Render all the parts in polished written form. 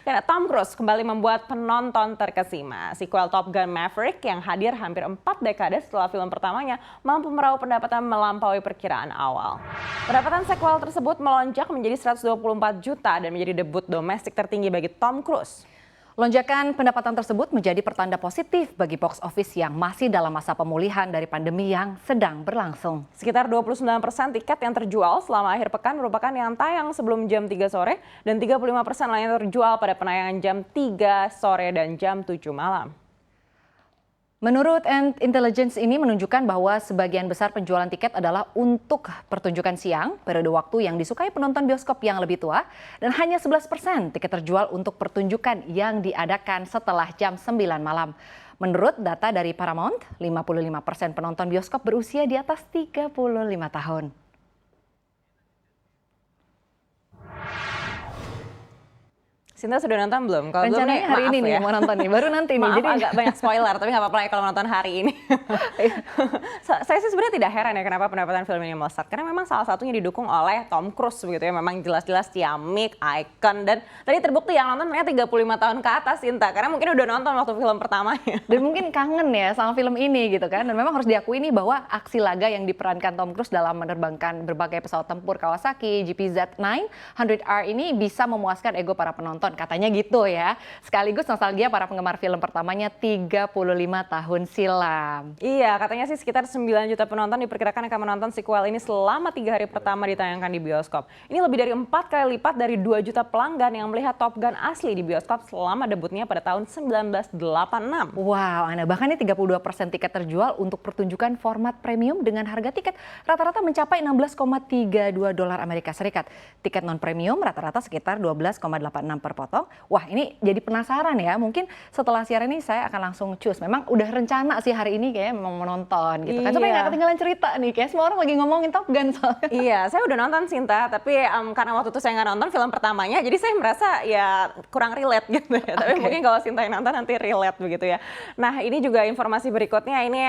Dan Tom Cruise kembali membuat penonton terkesima. Sequel Top Gun Maverick yang hadir hampir 4 dekade setelah film pertamanya mampu meraup pendapatan melampaui perkiraan awal. Pendapatan sequel tersebut melonjak menjadi 124 juta dan menjadi debut domestik tertinggi bagi Tom Cruise. Lonjakan pendapatan tersebut menjadi pertanda positif bagi box office yang masih dalam masa pemulihan dari pandemi yang sedang berlangsung. Sekitar 29% tiket yang terjual selama akhir pekan merupakan yang tayang sebelum jam 3 sore dan 35% lainnya terjual pada penayangan jam 3 sore dan jam 7 malam. Menurut Intelligence ini menunjukkan bahwa sebagian besar penjualan tiket adalah untuk pertunjukan siang, periode waktu yang disukai penonton bioskop yang lebih tua, dan hanya 11% tiket terjual untuk pertunjukan yang diadakan setelah jam 9 malam. Menurut data dari Paramount, 55% penonton bioskop berusia di atas 35 tahun. Sinta sudah nonton belum? Kalau belum nih, hari ini nih mau nonton nih, baru nanti nih. Jadi agak banyak spoiler, tapi nggak apa-apa ya kalau nonton hari ini. Saya sih sebenarnya tidak heran ya kenapa pendapatan film ini melesat. Karena memang salah satunya didukung oleh Tom Cruise begitu ya. Memang jelas-jelas ciamik, icon. Dan tadi terbukti yang nonton ternyata 35 tahun ke atas Sinta. Karena mungkin udah nonton waktu film pertamanya. Dan mungkin kangen ya sama film ini gitu kan. Dan memang harus diakui nih bahwa aksi laga yang diperankan Tom Cruise dalam menerbangkan berbagai pesawat tempur Kawasaki GPZ-900R ini bisa memuaskan ego para penonton. Katanya gitu ya. Sekaligus nostalgia para penggemar film pertamanya 35 tahun silam. Iya, katanya sih sekitar 9 juta penonton diperkirakan akan menonton sequel ini selama 3 hari pertama ditayangkan di bioskop. Ini lebih dari 4 kali lipat dari 2 juta pelanggan yang melihat Top Gun asli di bioskop selama debutnya pada tahun 1986. Wow, Anda bahkan ini 32% tiket terjual untuk pertunjukan format premium dengan harga tiket rata-rata mencapai $16,32 Amerika Serikat. Tiket non-premium rata-rata sekitar 12,86 per potong. Wah, ini jadi penasaran ya. Mungkin setelah siaran ini saya akan langsung cus. Memang udah rencana sih hari ini kayak mau menonton gitu kan. Supaya nggak ketinggalan cerita nih. Kayak semua orang lagi ngomongin Top Gun soalnya. Iya, saya udah nonton Sinta. Tapi karena waktu itu saya nggak nonton film pertamanya, jadi saya merasa ya kurang relate gitu ya. Tapi mungkin kalau Sinta yang nonton nanti relate begitu ya. Nah, ini juga informasi berikutnya ini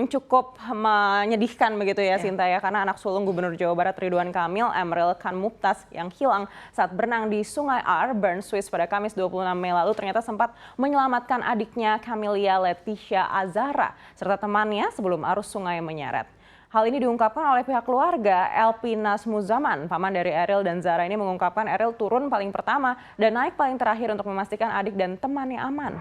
cukup menyedihkan begitu ya Sinta ya. Karena anak sulung Gubernur Jawa Barat Ridwan Kamil, Emril Khan Mumtaz yang hilang saat berenang di Sungai Bern, Swiss pada Kamis 26 Mei lalu ternyata sempat menyelamatkan adiknya Camelia Leticia Azara serta temannya sebelum arus sungai menyeret. Hal ini diungkapkan oleh pihak keluarga. Elpi Nasmuzaman, paman dari Eril dan Zara ini mengungkapkan Eril turun paling pertama dan naik paling terakhir untuk memastikan adik dan temannya aman.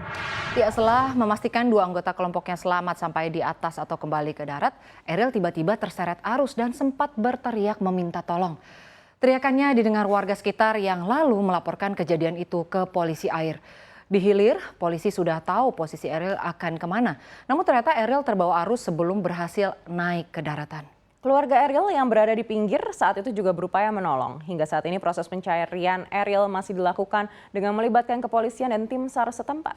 Ya, setelah memastikan 2 anggota kelompoknya selamat sampai di atas atau kembali ke darat, Eril tiba-tiba terseret arus dan sempat berteriak meminta tolong. Teriakannya didengar warga sekitar yang lalu melaporkan kejadian itu ke polisi air. Di hilir, polisi sudah tahu posisi Eril akan kemana. Namun ternyata Eril terbawa arus sebelum berhasil naik ke daratan. Keluarga Eril yang berada di pinggir saat itu juga berupaya menolong. Hingga saat ini proses pencarian Eril masih dilakukan dengan melibatkan kepolisian dan tim SAR setempat.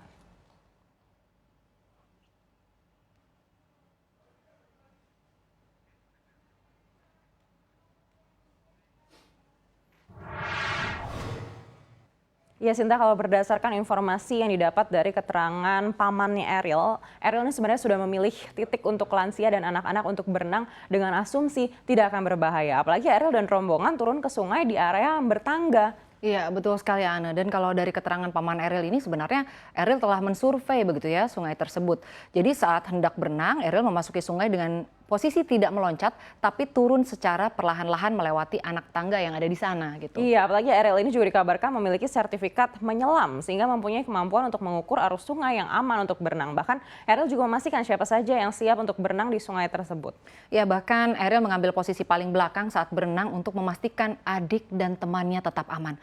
Ya Sinta, kalau berdasarkan informasi yang didapat dari keterangan pamannya Eril ini sebenarnya sudah memilih titik untuk lansia dan anak-anak untuk berenang dengan asumsi tidak akan berbahaya. Apalagi Eril dan rombongan turun ke sungai di area yang bertangga. Iya, betul sekali Ana. Dan kalau dari keterangan paman Eril ini sebenarnya Eril telah mensurvei begitu ya sungai tersebut. Jadi saat hendak berenang, Eril memasuki sungai dengan posisi tidak meloncat tapi turun secara perlahan-lahan melewati anak tangga yang ada di sana gitu. Iya, apalagi Eril ini juga dikabarkan memiliki sertifikat menyelam sehingga mempunyai kemampuan untuk mengukur arus sungai yang aman untuk berenang. Bahkan Eril juga memastikan siapa saja yang siap untuk berenang di sungai tersebut. Ya, bahkan Eril mengambil posisi paling belakang saat berenang untuk memastikan adik dan temannya tetap aman.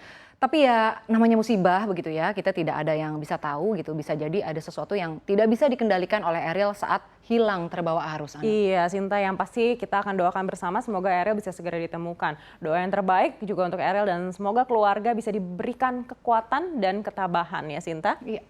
Tapi ya namanya musibah begitu ya, kita tidak ada yang bisa tahu gitu. Bisa jadi ada sesuatu yang tidak bisa dikendalikan oleh Eril saat hilang terbawa arus. Iya Sinta, yang pasti kita akan doakan bersama semoga Eril bisa segera ditemukan. Doa yang terbaik juga untuk Eril dan semoga keluarga bisa diberikan kekuatan dan ketabahan ya Sinta. Iya.